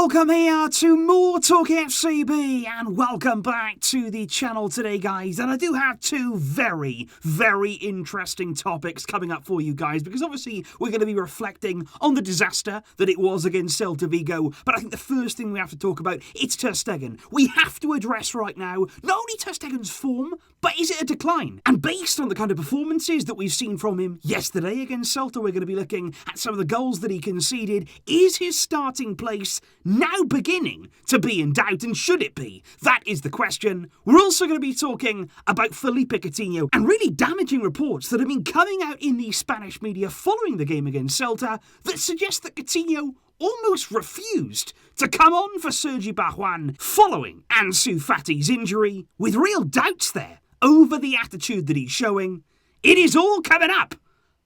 Welcome here to more TALKFCB and welcome back to the channel today, guys. And I do have two very, very interesting topics coming up for you guys, because obviously we're going to be reflecting on the disaster that it was against Celta Vigo. But I think the first thing we have to talk about, it's Ter Stegen. We have to address right now not only Ter Stegen's form, but is it a decline? And based on the kind of performances that we've seen from him yesterday against Celta, we're going to be looking at some of the goals that he conceded. Is his starting place now beginning to be in doubt, and should it be? That is the question. We're also going to be talking about Philippe Coutinho and really damaging reports that have been coming out in the Spanish media following the game against Celta that suggest that Coutinho almost refused to come on for Sergi Barjuan following Ansu Fati's injury, with real doubts there over the attitude that he's showing. It is all coming up.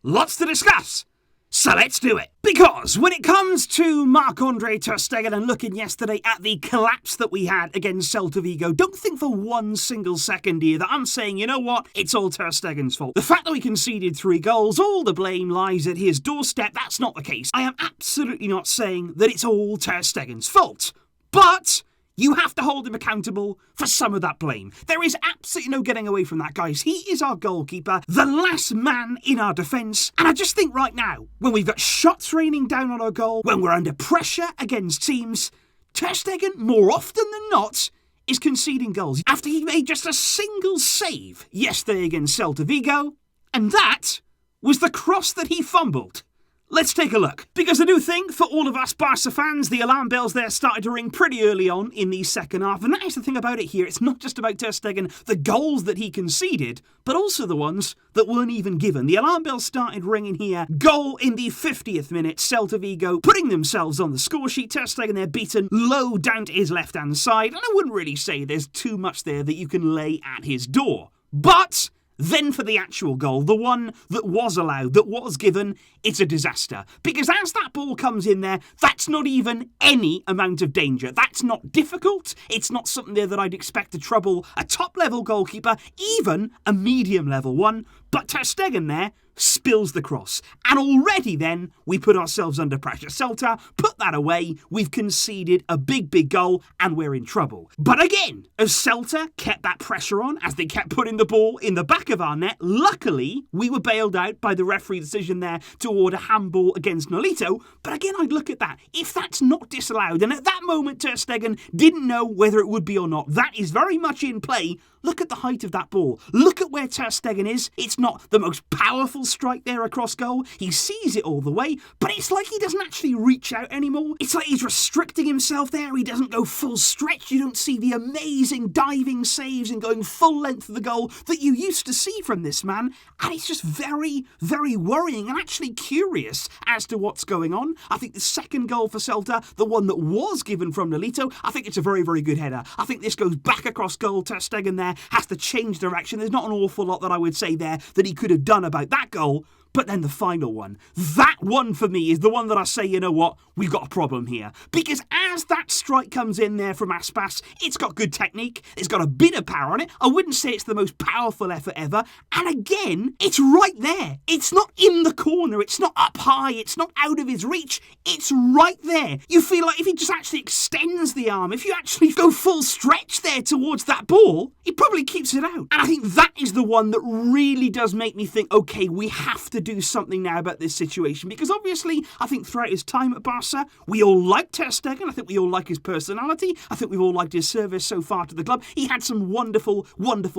Lots to discuss. So let's do it. Because when it comes to Marc-Andre Ter Stegen and looking yesterday at the collapse that we had against Celta Vigo, don't think for one single second here that I'm saying, you know what, it's all Ter Stegen's fault. The fact that we conceded 3 goals, all the blame lies at his doorstep, that's not the case. I am absolutely not saying that it's all Ter Stegen's fault. But you have to hold him accountable for some of that blame. There is absolutely no getting away from that, guys. He is our goalkeeper, the last man in our defence. And I just think right now, when we've got shots raining down on our goal, when we're under pressure against teams, Ter Stegen, more often than not, is conceding goals. After he made just a single save yesterday against Celta Vigo, and that was the cross that he fumbled. Let's take a look. Because I do think, for all of us Barca fans, the alarm bells there started to ring pretty early on in the second half. And that is the thing about it here. It's not just about Ter Stegen, the goals that he conceded, but also the ones that weren't even given. The alarm bells started ringing here. Goal in the 50th minute. Celta Vigo putting themselves on the score sheet. Ter Stegen there beaten low down to his left-hand side. And I wouldn't really say there's too much there that you can lay at his door. But then for the actual goal, the one that was allowed, that was given, it's a disaster. Because as that ball comes in there, that's not even any amount of danger. That's not difficult. It's not something there that I'd expect to trouble a top-level goalkeeper, even a medium-level one. But Ter Stegen there spills the cross. And already then, we put ourselves under pressure. Celta put that away. We've conceded a big, big goal, and we're in trouble. But again, as Celta kept that pressure on, as they kept putting the ball in the back of our net, luckily, we were bailed out by the referee decision there to order handball against Nolito. But again, I'd look at that. If that's not disallowed, and at that moment Ter Stegen didn't know whether it would be or not, that is very much in play. Look at the height of that ball. Look at where Ter Stegen is. It's not the most powerful strike there across goal. He sees it all the way, but it's like he doesn't actually reach out anymore. It's like he's restricting himself there. He doesn't go full stretch. You don't see the amazing diving saves and going full length of the goal that you used to see from this man. And it's just very, very worrying and actually curious as to what's going on. I think the second goal for Celta, the one that was given from Nolito, I think it's a very, very good header. I think this goes back across goal. Ter Stegen there has to change direction. There's not an awful lot that I would say there that he could have done about that goal. But then the final one, that one for me is the one that I say, you know what, we've got a problem here. Because as that strike comes in there from Aspas, it's got good technique, it's got a bit of power on it. I wouldn't say it's the most powerful effort ever. And again, it's right there. It's not in the corner, it's not up high, it's not out of his reach, it's right there. You feel like if he just actually extends the arm, if you actually go full stretch there towards that ball, he probably keeps it out. And I think that is the one that really does make me think, okay, we have to do something now about this situation, because obviously I think throughout his time at Barca we all liked Ter Stegen. I think we all like his personality. I think we've all liked his service so far to the club. He had some wonderful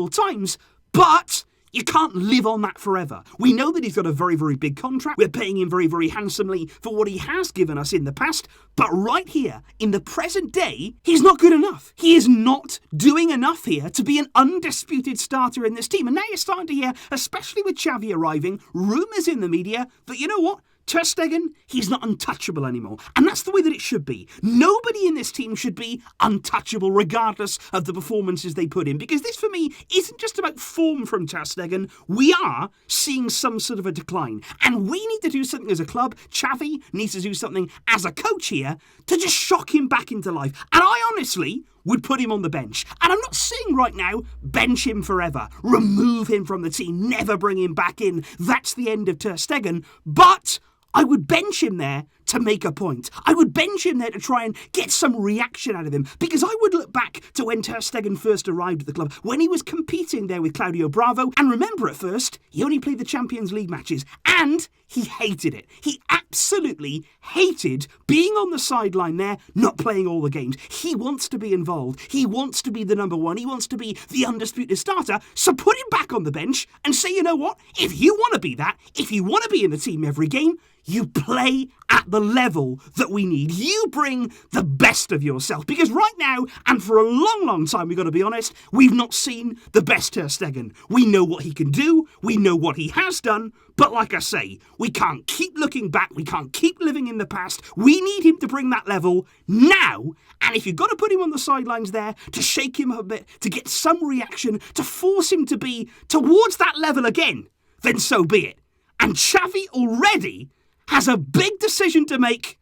times, but you can't live on that forever. We know that he's got a very, very big contract. We're paying him very, very handsomely for what he has given us in the past. But right here, in the present day, he's not good enough. He is not doing enough here to be an undisputed starter in this team. And now you're starting to hear, especially with Xavi arriving, rumours in the media that, you know what? Ter Stegen, he's not untouchable anymore. And that's the way that it should be. Nobody in this team should be untouchable regardless of the performances they put in. Because this, for me, isn't just about form from Ter Stegen. We are seeing some sort of a decline. And we need to do something as a club. Xavi needs to do something as a coach here to just shock him back into life. And I honestly would put him on the bench. And I'm not saying right now, bench him forever. Remove him from the team. Never bring him back in. That's the end of Ter Stegen. But I would bench him there to make a point. I would bench him there to try and get some reaction out of him, because I would look back to when Ter Stegen first arrived at the club, when he was competing there with Claudio Bravo, and remember at first, he only played the Champions League matches, and he hated it. He absolutely hated being on the sideline there, not playing all the games. He wants to be involved. He wants to be the number one. He wants to be the undisputed starter, so put him back on the bench and say, you know what, if you want to be that, if you want to be in the team every game, you play at the level that we need. You bring the best of yourself. Because right now, and for a long, long time, we've got to be honest, we've not seen the best Ter Stegen. We know what he can do. We know what he has done. But like I say, we can't keep looking back. We can't keep living in the past. We need him to bring that level now. And if you've got to put him on the sidelines there, to shake him a bit, to get some reaction, to force him to be towards that level again, then so be it. And Xavi already has a big decision to make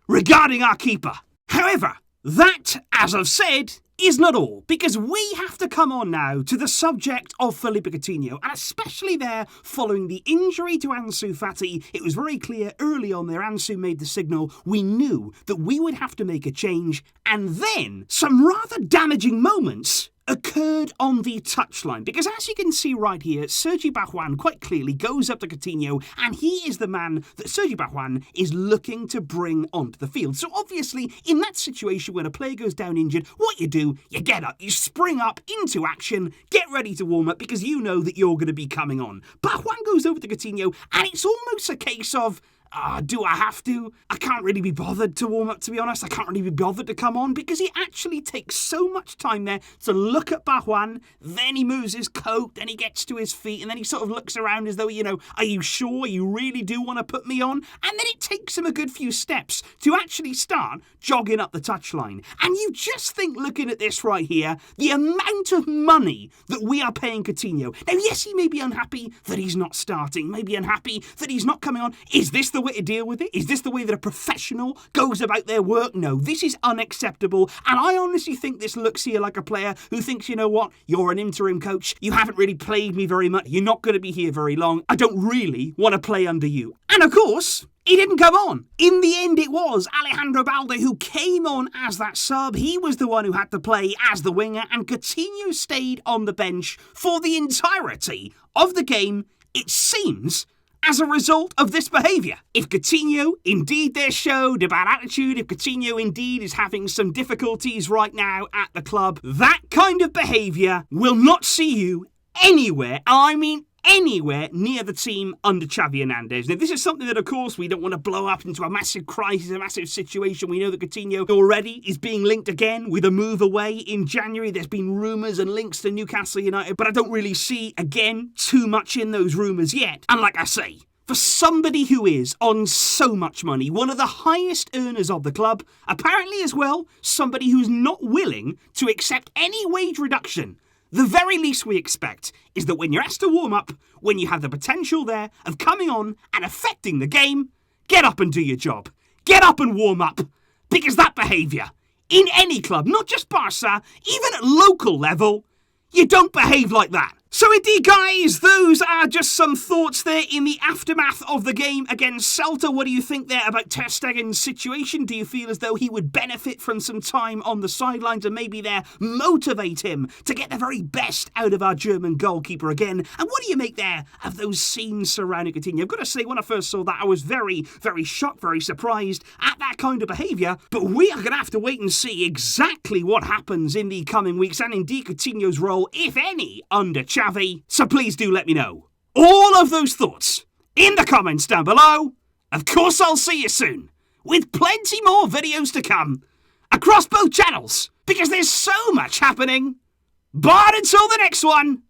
regarding our keeper. However, that, as I've said, is not all, because we have to come on now to the subject of Philippe Coutinho, and especially there following the injury to Ansu Fati. It was very clear early on there, Ansu made the signal. We knew that we would have to make a change, and then some rather damaging moments occurred on the touchline, because as you can see right here, Sergi Barjuan quite clearly goes up to Coutinho, and he is the man that Sergi Barjuan is looking to bring onto the field. So obviously, in that situation when a player goes down injured, what you do, you get up, you spring up into action, get ready to warm up, because you know that you're going to be coming on. Barjuan goes over to Coutinho, and it's almost a case of, do I have to? I can't really be bothered to warm up, to be honest. I can't really be bothered to come on, because he actually takes so much time there to look at Barjuan, then he moves his coat, then he gets to his feet, and then he sort of looks around as though, you know, are you sure you really do want to put me on? And then it takes him a good few steps to actually start jogging up the touchline. And you just think, looking at this right here, the amount of money that we are paying Coutinho. Now, yes, he may be unhappy that he's not starting, maybe unhappy that he's not coming on. Is this the way to deal with it? Is this the way that a professional goes about their work? No, this is unacceptable. And I honestly think this looks here like a player who thinks, you know what, you're an interim coach, you haven't really played me very much, you're not going to be here very long, I don't really want to play under you. And of course, he didn't come on. In the end, it was Alejandro Balde who came on as that sub. He was the one who had to play as the winger, and Coutinho stayed on the bench for the entirety of the game, it seems, as a result of this behaviour. If Coutinho indeed there showed a bad attitude, if Coutinho indeed is having some difficulties right now at the club, that kind of behaviour will not see you anywhere, I mean anywhere near the team under Xavi Hernandez. Now, this is something that, of course, we don't want to blow up into a massive crisis, a massive situation. We know that Coutinho already is being linked again with a move away in January. There's been rumours and links to Newcastle United, but I don't really see, again, too much in those rumours yet. And like I say, for somebody who is on so much money, one of the highest earners of the club, apparently as well, somebody who's not willing to accept any wage reduction, the very least we expect is that when you're asked to warm up, when you have the potential there of coming on and affecting the game, get up and do your job. Get up and warm up. Because that behaviour, in any club, not just Barca, even at local level, you don't behave like that. So indeed, guys, those are just some thoughts there in the aftermath of the game against Celta. What do you think there about Ter Stegen's situation? Do you feel as though he would benefit from some time on the sidelines and maybe there motivate him to get the very best out of our German goalkeeper again? And what do you make there of those scenes surrounding Coutinho? I've got to say, when I first saw that, I was very, very shocked, very surprised at that kind of behaviour. But we are going to have to wait and see exactly what happens in the coming weeks, and indeed Coutinho's role, if any, under Xavi. So please do let me know all of those thoughts in the comments down below. Of course, I'll see you soon with plenty more videos to come across both channels, because there's so much happening. But until the next one,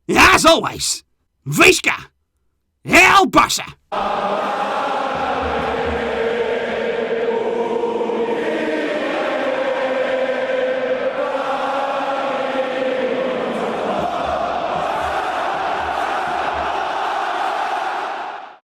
as always, Visca El Barça.